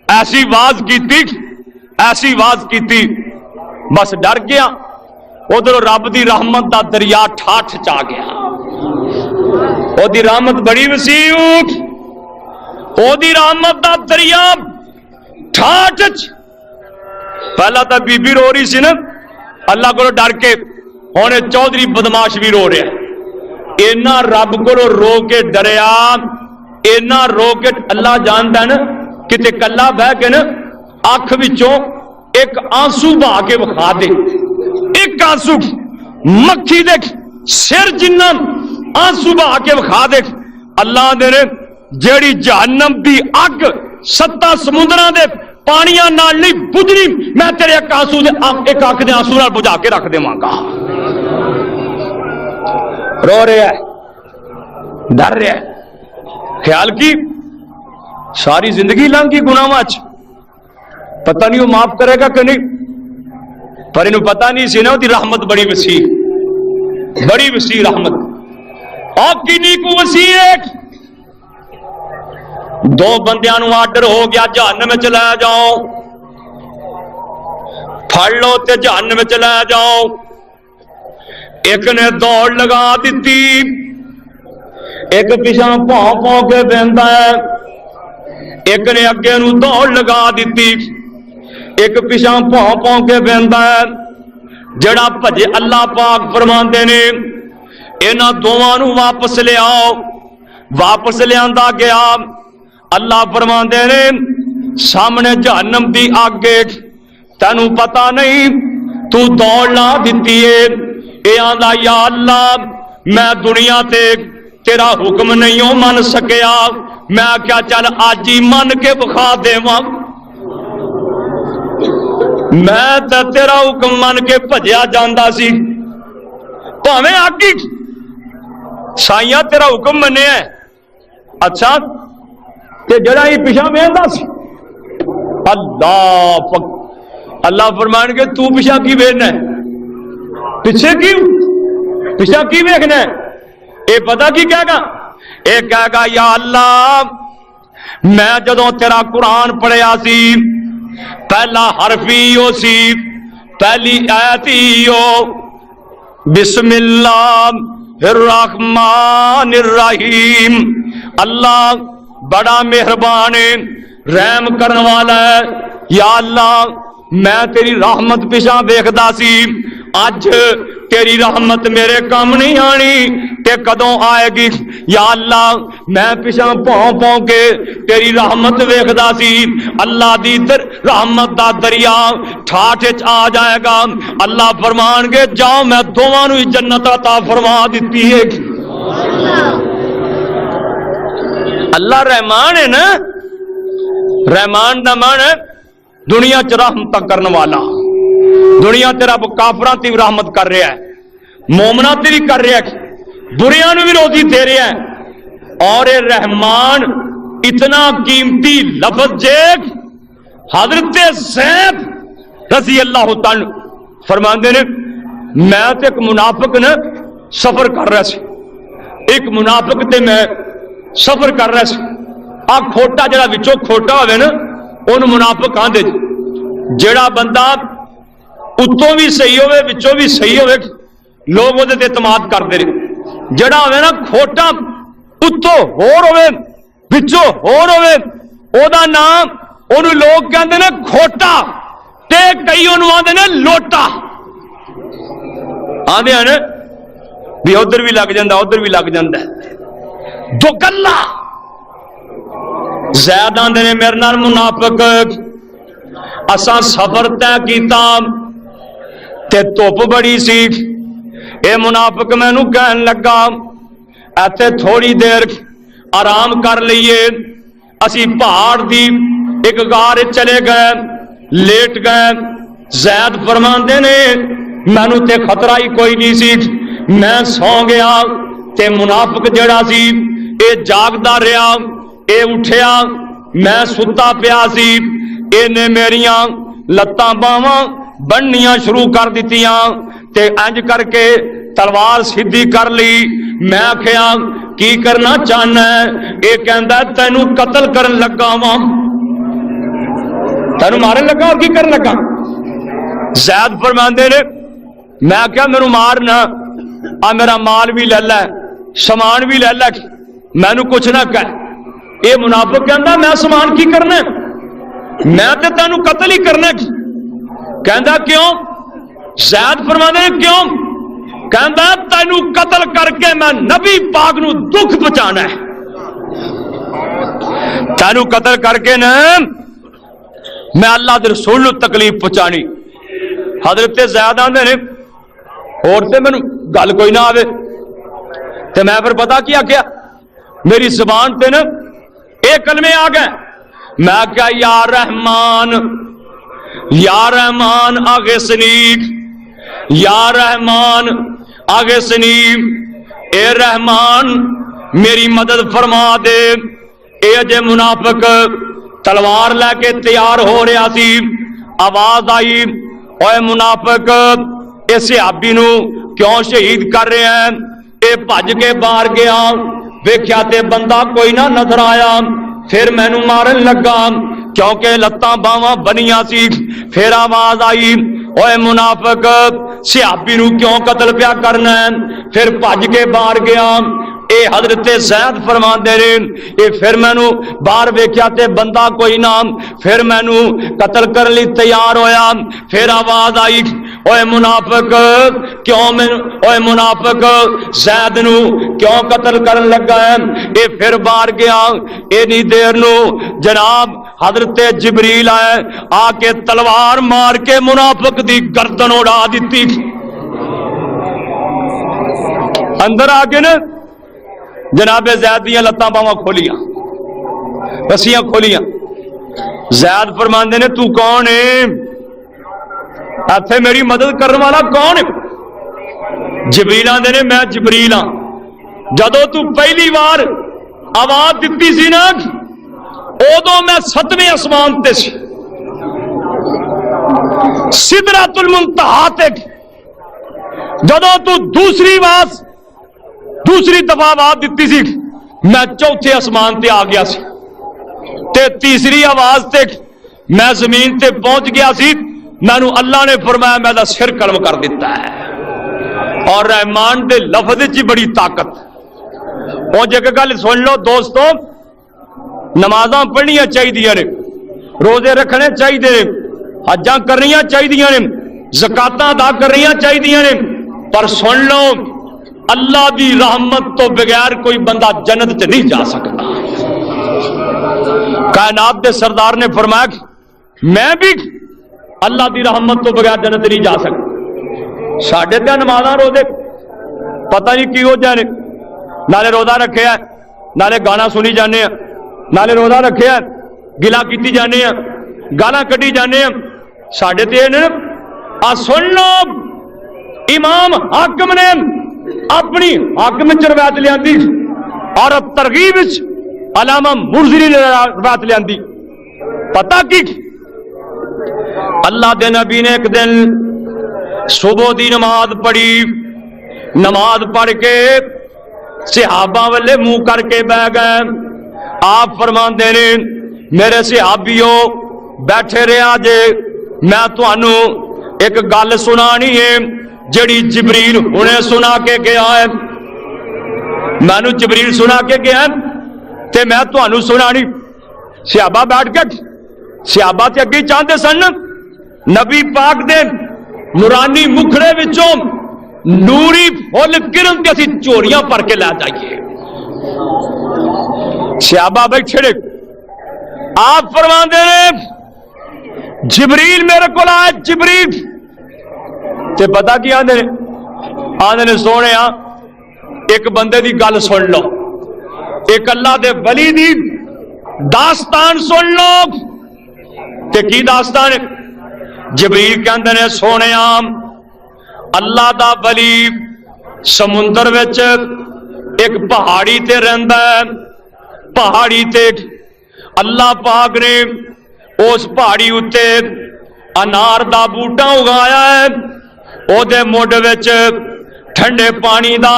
ایسی واز کیتی بس ڈر گیا، ادھر رب دی رحمت دا دریا ٹھاٹھ چا گیا۔ او دی رحمت بڑی وسیع، او دی رحمت دا دریا ٹھاٹھ پہلا تو بی بی رو رہی سی نا اللہ کو ڈر کے، ہونے چودھری بدماش بھی رو رہا ہے۔ اینا رب کو رو کے ڈریا، اینا رو کے اللہ جانتا ہے نا کتے کلا بہ کے نا اکھ وچوں ایک آنسو بہا کے وکھا دے، ایک آنسو مکھی دے سر جنہ آنسو بہا کے وکھا دے، اللہ دے جیڑی جہنم دی اگ 7 سمندراں دے پانیاں نال نہیں بجھنی، میں تیرے ایک آنسو دے ایک اکھ دے آنسو نال بجھا کے رکھ دیواں گا۔ رو رہا ہے، ڈر رہا ہے، خیال کی ساری زندگی لنگ گئی گناہاں وچ، پتہ نہیں وہ معاف کرے گا کہ نہیں، پر انہوں پتہ نہیں سی نا وہ دی رحمت بڑی وسیع، بڑی وسیع رحمت، آپ کی نیکو وسیع ہے۔ 2 بندیاں نو آرڈر ہو گیا جہنم میں چلا جاؤ، پھڑ لو تے جہنم میں چلا جاؤ، ایک نے دوڑ لگا دیتی، ایک پیچھے پاؤں کے بہندا ہے، ایک نے اگے نو دوڑ لگا دیتی، ایک پیچھے پاؤں کے بہندا ہے، جڑا بھجے اللہ پاک فرماندے نے انہاں دوواں نو واپس لے آؤ، واپس لیاندا گیا، اللہ فرماندے نے سامنے جہنم دی اگ تینوں پتہ نہیں تو دوڑ لا دتی ہے، اے آندا یا اللہ میں دنیا تے تیرا حکم نہیں ہو من سکیا، میں کیا چل آج ہی من کے بخا دیواں، میں تے تیرا حکم من کے بھجیا جاندا سی، بھاویں آگی سائیاں تیرا حکم منیا ہے، اچھا تے جڑا ہی پیچھا ویندا سی، اللہ فرمان کے تو پیچھا کی ویکھنا ہے، پیچھے کی پیچھا کی ویکھنا ہے، اے پتہ کی کہے گا، اے کہے گا یا اللہ میں جدوں تیرا قرآن پڑھیا سی پہلا حرف ہی ہو سی، پہلی آیت ہی ہو بسم اللہ الرحمن الرحیم، اللہ بڑا مہربان ہے رحم کرنے والا ہے، یا اللہ میں تیری رحمت پیچھا ویکھدا سی، اج تیری رحمت میرے کام نہیں آنی تے کدوں آئے گی، یا اللہ میں پیچھا پاؤں کے تیری رحمت ویکھدا سی، اللہ دی رحمت دا دریا ٹھاٹھ وچ آ جائے گا، اللہ فرمان گے جاؤ میں دوواں نوں جنت عطا فرما دتی ہے۔ اللہ رحمان ہے نا، رحمان دا مان ہے دنیا چ رحمت کرنے والا، دنیا تے رب کافراں تے بھی رحمت کر رہا ہے، مومناں تے بھی کر رہا ہے، بریاں نوں بھی روزی دے رہا ہے، اور اے رحمان اتنا قیمتی لفظ جے حضرت زید رضی اللہ تعالی فرماندے نے میں تے ایک منافق نے سفر کر رہا سی، ایک منافق تے میں سفر کر رہا سی، آ کھوٹا جڑا وچوں کھوٹا ہوئے نا انہوں منافق آندے، جڑا بندہ اتوں بھی صحیح ہوئے وچوں بھی صحیح ہوئے لوگ وہ دے اعتماد کرتے رہے، جڑا ہوئے نا کھوٹا اتوں ہور ہوئے وچوں ہور ہوئے او دا نام انہوں لوگ کہندے نے کھوٹا تے کئی انہوں آندے نے لوٹا، آندے ہیں نا بھی ادھر بھی لگ جاندہ ادھر بھی لگ جاندہ دو گلہ زیادہ آندے نے میرے نال منافق اساں سفر طے کیتا تے دھوپ بڑی سی، اے منافق مینوں کہن لگا ایتھے تھوڑی دیر آرام کر لئیے، اسی پہاڑ دی ایک غار چلے گئے لیٹ گئے، زید فرماندے نے مینوں تے خطرہ ہی کوئی نہیں سی، میں سو گیا تے منافق جڑا سی اے جاگدا رہیا، اے اٹھیا میں ستا پیا سی، اے نے میریاں لتاں باواں بننیاں شروع کر دیتیاں تے انج کر کے تلوار سیدھی کر لی، میں آکھیا کی کرنا چاہنا ہے، اے کہندا تینوں قتل کرن لگا واں، تینوں مارن لگا اور کی کرن لگا، زید فرماندے نے میں کیا میرے مارنا آ میرا مال بھی لے لے سامان بھی لے لے مینوں کچھ نہ کہہ، اے منافق کہندا میں سامان کی کرنا میں تے تینوں قتل ہی کرنا، کہندا کیوں، زید فرماندے کیوں، کہندا تینوں قتل کر کے میں نبی پاک نو دکھ پہنچانا ہے، تینوں قتل کر کے نا میں اللہ دے رسول نو تکلیف پہنچانی۔ حضرت زید آندے نے اور تے مینوں گل کوئی نہ آوے تے میں پھر پتا کیا میری زبان تے نا ایک کلمے آ گئے، میں کہا یا رحمان اغثنی، یا رحمان اغثنی، اے رحمان میری مدد فرما دے۔ اے جے منافق تلوار لے کے تیار ہو رہا سی، آواز آئی اوے منافق اس صحابی نو کیوں شہید کر رہے ہیں؟ اے بھج کے باہر گیا، ویکھیا تے بندہ کوئی نہ نظر آیا، پھر مینوں مارن لگا کیونکہ لتاں باواں بنیاں سی۔ پھر آواز آئی اوے منافق صحابی نو کیوں قتل پیا کرنا ہے؟ پھر بھج کے باہر گیا۔ اے حضرت زید فرماندے نے اے پھر مینوں باہر ویکھیا تے بندہ کوئی نہ، پھر مینوں قتل کرن لئی تیار ہویا۔ پھر آواز آئی اوے منافق کیوں اوے منافق زید نو کیوں قتل کرن لگا ہے؟ اے پھر باہر گیا۔ اینی دیر نو جناب حضرت جبریل آئے، آ کے تلوار مار کے منافق دی گردن اڑا دیتی۔ اندر آ کے نا جناب زید دیاں لتاں باواں کھولیاں، رسیاں کھولیاں۔ زید فرماندے نے تو کون ہے؟ ایتھے میری مدد کرنے والا کون ہے؟ جبریل آندے نے میں جبریل ہاں۔ جدوں تو پہلی بار آواز دتی سی نا ادو میں 7ویں آسمان تے سی، سدرۃ المنتہا تے۔ جدوں تو دوسری دفعہ آواز دیتی سی میں 4تھے آسمان تے آ گیا سی، تے تیسری آواز تے میں زمین تے پہنچ گیا سی، مینوں اللہ نے فرمایا میں دا سر قلم کر دیتا ہے۔ اور رحمان دے لفظ چ بڑی طاقت۔ اور جے گل سن لو دوستو، نمازاں پڑھنیاں چاہیے نے، روزے رکھنے چاہیے نے، حجاں کرنیاں چاہیے نے، زکاتاں ادا کرنیاں چاہیے نے، پر سن لو اللہ دی رحمت تو بغیر کوئی بندہ جنت چ نہیں جا سکتا۔ کائنات دے سردار نے فرمایا میں بھی اللہ دی رحمت تو بغیر جنت نہیں جا سکتا۔ ساڈے تے نمازاں روزے پتہ نہیں کی ہو جانے، نالے روزہ رکھے ہے، نالے گانا سنی جانے ہیں، نالے روزہ رکھے ہے، گلا کیتی جانے ہیں، گالاں کڈی جانے ہیں۔ ساڈے تے سن لو امام حاکم نے اپنی حاکم چ روایت لیاندی اور ترغیب علامہ مرزری نے روایت لیاندی۔ پتہ کی اللہ دے نبی نے ایک دن صبح دی نماز پڑھی، نماز پڑھ کے صحابہ والے منہ کر کے بہ گئے۔ آپ فرماندے نے میرے صحابیو بیٹھے رہا جے، میں تانوں ایک گل سنانی ہے جڑی جبریل ہنے سنا کے گیا ہے، مینوں جبریل سنا کے گیا ہے تے میں تانوں سنانی۔ صحابہ بیٹھ کے صحابہ تے اگے چاہتے سن نبی پاک دے نورانی مکھڑے وچوں نوری پھول کرن تے اسی چوریاں پر کے لے جائیے۔ صحابہ بیٹھے آپ فرماندے نے جبریل میرے کو آئے، جبریل تے پتہ کی آندے نے سونے ایک بندے دی گل سن لو، ایک اللہ دے ولی دی داستان سن لو۔ تے کی داستان ہے؟ جبریل کہندے نے سونے اللہ دا ولی سمندر وچ ایک پہاڑی تے رہندا ہے، پہاڑی تے اللہ پاک نے اس پہاڑی اتے انار دا بوٹا اگایا ہے، او دے مڈ وچ ٹھنڈے پانی دا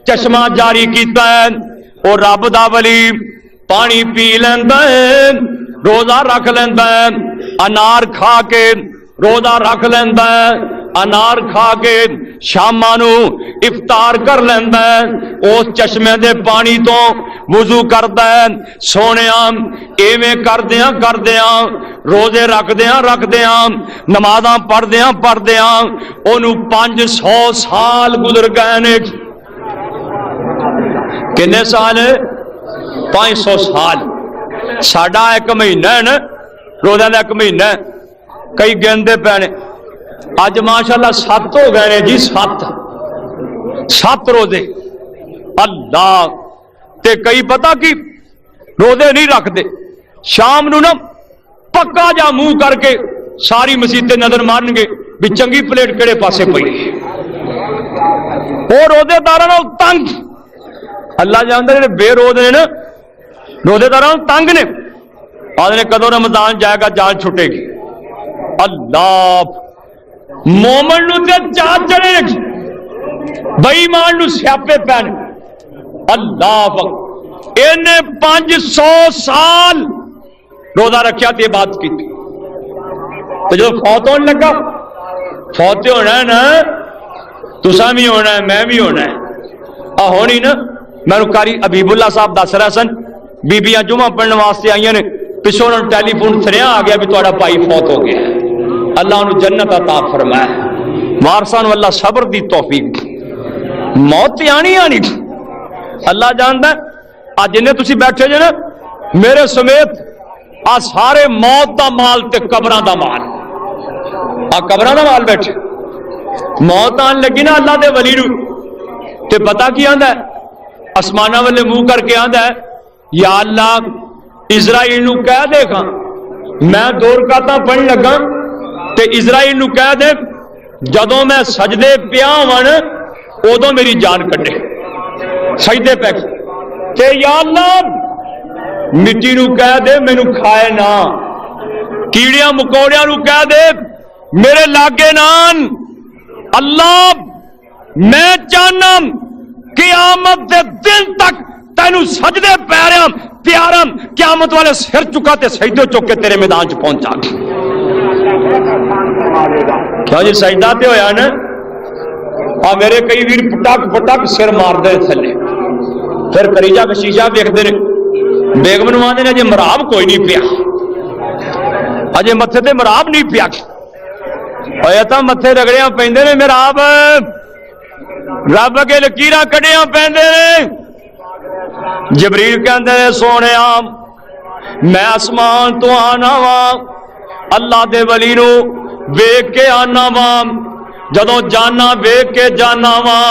چشمہ جاری کیتا ہے، او رب دا ولی پانی پی لیندا ہے، روزہ رکھ لیندا ہے، انار کھا کے روزہ رکھ لیندا ہے، انار کھا کے شامانو افطار کر لیندا ہے، اس چشمے دے پانی تو وضو کردا ہے۔ سونےاں ایویں کردیاں روزے رکھدیاں نمازاں پڑھدیاں اونوں 500 سال گزر گئے نے۔ کنے سال؟ 500 سال۔ ساڈا ایک مہینہ ہے نا روزے کا ایک مہینہ ہے، کئی گنتے پے نے، اج ماشاءاللہ 7 ہو گئے نے جی، 7 روزے اللہ تے کئی پتہ کی روزے نہیں رکھتے، شام نو نا پکا جا منہ کر کے ساری مسیطیں نظر مارن گے بھی چنگی پلیٹ کہڑے پاسے پئی، وہ روزے داراں نال تنگ، اللہ جانتا ہے بے روزے نے نا روزے داراں تنگ نے، آدھے کدو رمضان جائے گا جان چھٹے گی، اللہ مومن نو تے چاہ چڑے بے ایمان نو سیاپے پین، اللہ انہیں 500 سال روزہ رکھیا تے بات کی، تو جو فوت ہونے لگا، فوت ہونا ہے نا، تساں بھی ہونا ہے میں بھی ہونا ہے، ہونی نا، میں قاری حبیب اللہ صاحب دس رہا سن، بیبیاں جمعہ پڑھنے واسطے آئی نے، پچھوں انہوں نے ٹیلی فون سریا آ گیا بھی تہاڈا بھائی فوت ہو گیا، اللہ انہوں جنت عطا فرمائے، وارثاں نوں اللہ صبر دی توفیق، موت آنی آنی، اللہ جانتا ہے آج جنہیں تسی بیٹھے جے نا میرے سمیت آ سارے موت دا مال تے قبراں دا مال، آ قبراں دا مال بیٹھے، موت آن لگی نا اللہ دے ولی نو تے پتہ کی آندا ہے، آسماناں والے منہ کر کے آندا ہے یا اللہ اسرائیل نو کہہ دے گا میں 2 رکعتاں پڑھن لگا تے اسرائیل نو کہہ دے جدوں میں سجدے پیا ہون ادوں میری جان کڈے، سجدے پہ تے یا اللہ مٹی نو کہہ دے مینو کھائے نہ، کیڑیاں مکوڑیاں نو کہہ دے میرے لاگے نان، اللہ میں چاہنا قیامت دے دن تک تینو سجدے پیرام پیارم قیامت والے سر چکا تے سجدے چک کے تیرے میدان چ پہنچا گے، کیوں جی سجدہ تے ہویا نا، میرے کئی ویر پٹک پٹک سر مار دے تھلے، پھر کریجا کشیجا ویکھدے نے، بیگم نو آندے نے اجے مراب کوئی نہیں پیا، اجے متھے تے مراب نہیں پیا، اوے تاں متھے رگڑیاں پیندے نے مراب، رب کے لکیراں کڈیاں پیندے نے، جبریل کہندے نے سونیا میں آسمان تو آنا وا، اللہ دے ولی نو ویکھ کے آنا وا، جدوں جانا ویکھ کے جانا وا،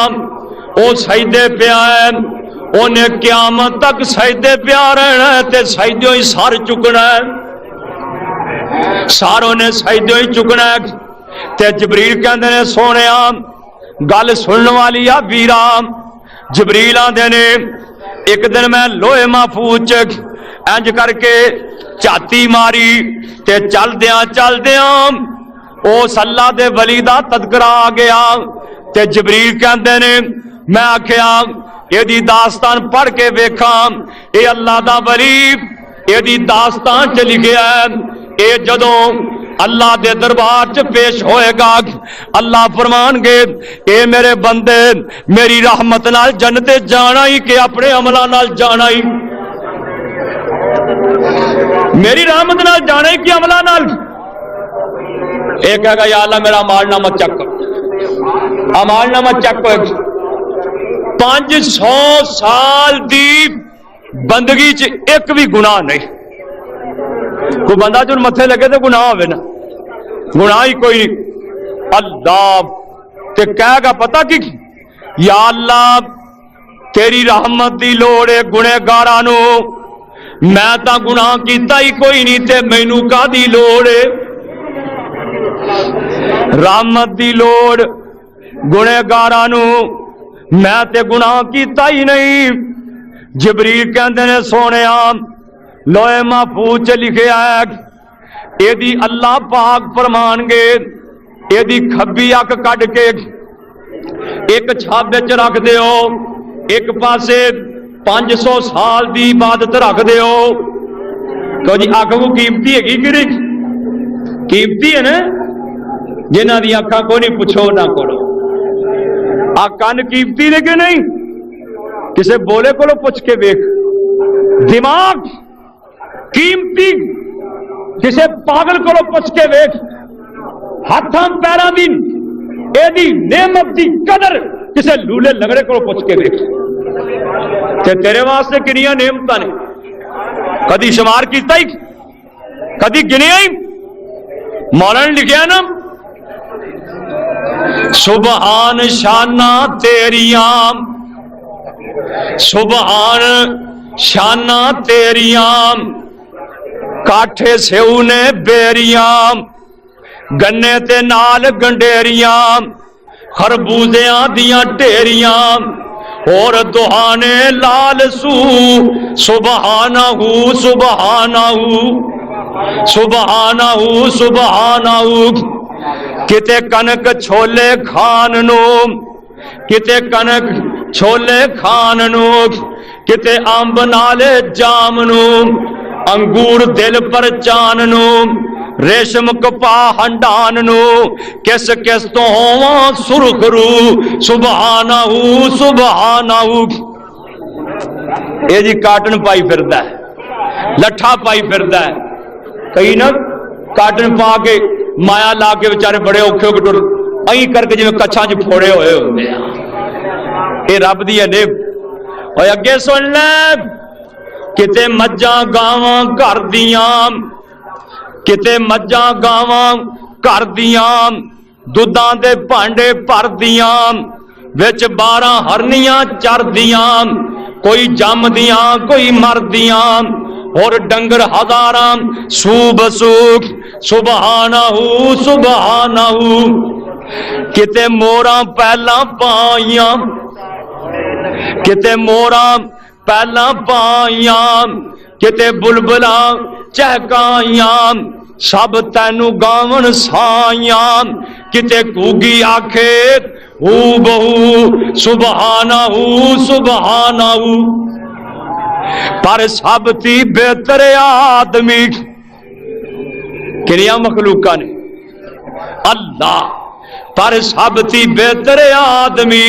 او سجدے پیا ہے، انہیں قیامت تک سجدے پیا رہنا ہے تے سجدے ہی سار چکنا ہے، ساروں نے سجدے ہی چکنا ہے، تے جبریل کہندے نے سونیا گل سنن والی آ ویرا، جبریل آندے نے ایک دن میں لوہے محفوظ انج کر کے چاتی ماری تے چل دیاں اس اللہ دے ولی دا تذکرہ آ گیا، تے جبریل کہندے نے میں آکھیا یہ دی داستان پڑھ کے ویکھاں، اے اللہ دا ولی یہ دی داستان چ لکھیا ہے، اے جدوں اللہ دے دربار چ پیش ہوئے گا اللہ فرمان گے اے میرے بندے میری رحمت نال جنت جانا ہی کہ اپنے عملاں نال جانا ہی، میری رحمت نال جانا ہی کہ عملاں نال، ایک کہے گا یا اللہ میرا امال نامہ چک، امال نامہ چک، 500 سال دی بندگی چ ایک بھی گناہ نہیں، کوئی بندہ جو متھے لگے تو گناہ ہوئے نا، گناہ ہی کوئی نہیں، اللہ تے کہے گا پتہ کی یا اللہ تیری رحمت دی لوڑ ہے گنہگاراں نو، میں تا گناہ کیتا ہی کوئی نہیں تے مینوں کادی لوڑ ہے، رحمت دی لوڑ گنہگاراں نو میں تے گناہ کیتا ہی نہیں، جبریل کہندے نے سونیا لوہے محفوظ چ لکھیا ہے اے دی اللہ پاک فرمان گے اے دی کھبی اک کڈ کے ایک چھابے چ رکھ دیو، ایک پاسے 500 سال دی عبادت رکھ دیو، تو جی اکھ کو قیمتی ہے کہ نہیں؟ قیمتی ہے نا، جنہاں دی اکھاں کو نہیں پوچھو نہ کرو، کان قیمتی نے کہ نہیں؟ کسے بولے کو پوچھ کے ویکھ، دماغ قیمتی کسے پاگل کو پوچھ کے ویکھ، ہاتھاں پیراں دی اے دی نعمت دی قدر کسے لولے لگڑے کو پوچھ کے ویکھ، تے تیرے واسطے کنیاں نعمتاں نے کدی شمار کیتا ہی، کدی گنیا ہی مولا نے لکھیا نا سبحان شانہ تیریاں سبحان شانہ تیریاں کاٹھے سیو نے بیریاں گنے تے نال گنڈیریاں خربوزیاں دیاں ٹیریاں اور دہانے لال سو سبحانہ سبحانہ سبحانہ سبحانہ کتے کنک چھولے کھان نو کتے کنک چھولے کھان نو کتے آمب نالے جام نو انگور دل پر چان نو ریشم کپا ہنڈان نو کس کس تو ہوا سرخ رو سبحانہ سبحانہ اے جی کاٹن پائی پھردا ہے لٹھا پائی پھردا ہے کئی نا کاٹن پا کے مایا لا کے بیچارے بڑے اوکھے اوکھے ٹر ائی کر کے جی کچھاں چ پھوڑے ہوئے ہوندے ہیں اے رب دی ہے نیب اوے اگے سن لے کتے مجھاں گاواں گھر دیاں کتے مجھاں گاواں گھر دیاں دودھاں دے بھانڈے بھر دیاں وچ 12 ہرنیاں چر دیاں کوئی جم دیاں کوئی مر دیاں اور ڈنگر ہزاراں سو بسوک سبحانہ سبحانہ کتے موراں پہلا پائیاں کتے موراں پہلا پائیاں کتے بلبلا چہکائیاں سب تینو گاون سائیاں کتے کوگی آکھے ہو بہو سبحانہ سبحانہ پر سب تی بہتر آدمی کنیا مخلوقہ نے اللہ پر سب تی بہتر آدمی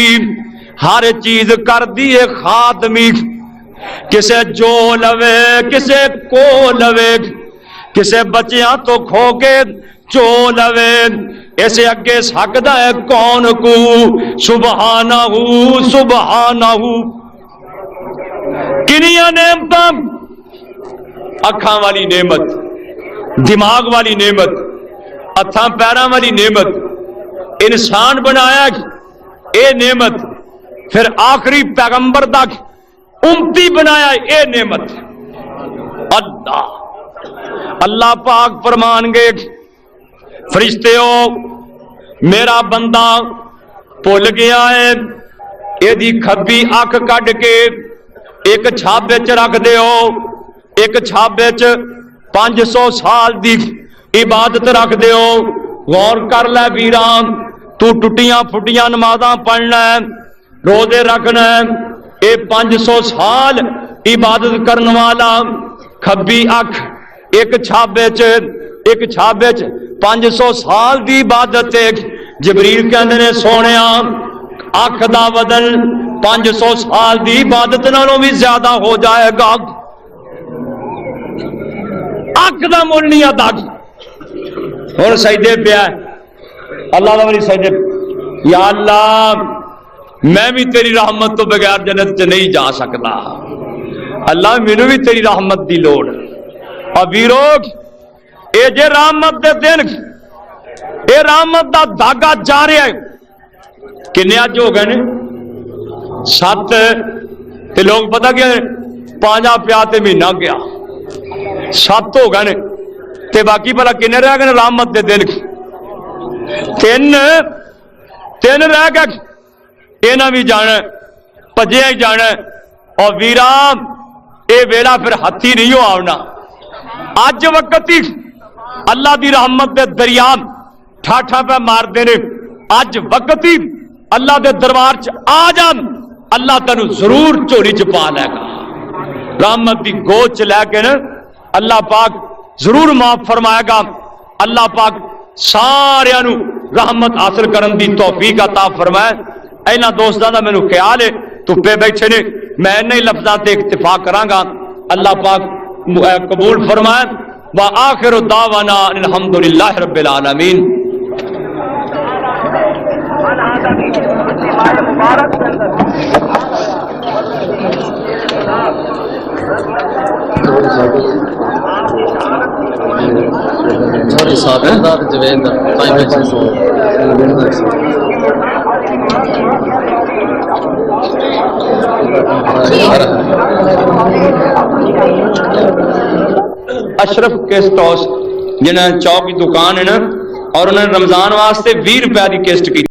ہر چیز کر دیے خادمی کسے جو لوے کسے کو لوے کسے بچیاں تو کھو کے چو لوے ایسے اگے سکتا ہے کون کو سبحانہ سبحانہ کنیا نعمتاں اکھاں والی نعمت دماغ والی نعمت ہتھاں پیراں والی نعمت انسان بنایا اے نعمت پھر آخری پیغمبر تک امتی بنایا اے نعمت اللہ اللہ پاک فرمان گے فرشتے ہو میرا بندہ بھول گیا ہے اے دی کھبی اکھ کڈ کے ایک چھابے چ رکھ دیو ایک چھابے چ 500 سال دی عبادت رکھ دیو غور کر لے ویران تو ٹٹیاں پھٹیاں نمازاں پڑھنا ہے روزے رکھنا ہے اے 500 سال عبادت کرنے والا کھبی اکھ ایک چھابے چ 500 سال دی عبادت جبریل کہندے نے سونیا اکھ دا وزن 500 سال دی عبادت نالوں بھی زیادہ ہو جائے گا اکھ دا مول نہیں ادا ہن سجدے پیا اللہ دا ولی سجدے یا اللہ میں بھی تیری رحمت تو بغیر جنت چ نہیں جا سکتا اللہ مینوں بھی تیری رحمت دی لوڑ اور ویرو اے جے رحمت دے دن اے رحمت دا دھاگا جا رہا ہے کنے اج ہو گئے نے 7 تے لوگ پتہ کیا 5 پیا تے مہینہ گیا 7 ہو گئے نے تے باقی بھلا کنے رہ گئے رحمت دے دن 3 رہ گئے اینا بھی جانا پجے ہی جانا اور ویرام اے ویلا پھر ہتھی نہیں ہو آونا آج وقت ہی اللہ دی رحمت دے دریا ٹھاٹھا پہ مار دینے آج وقت ہی اللہ دے دربار چ آ جان اللہ تینو ضرور چوری چ پا لے گا رحمت دی گود چ لے کے نا اللہ پاک ضرور معاف فرمائے گا اللہ پاک سارے نو رحمت حاصل کرن دی توفیق عطا فرمائے اینا دوستاں دا مینوں خیال ہے تو پہ بیٹھے نے میں نہیں لفظات تے اکتفا کراں گا اللہ پاک قبول فرمائے وآخر دعوانا الحمدللہ رب العالمین مبارک ਸਾਬਰ ਦਾ ਤੇ ਜਵੇਦ ਦਾ ਤਾਂ ਹੀ اشرف کیسٹ ہاؤس جنہیں چوک کی دکان ہے نا اور انہوں نے رمضان واسطے 20 روپے کی کیسٹ کی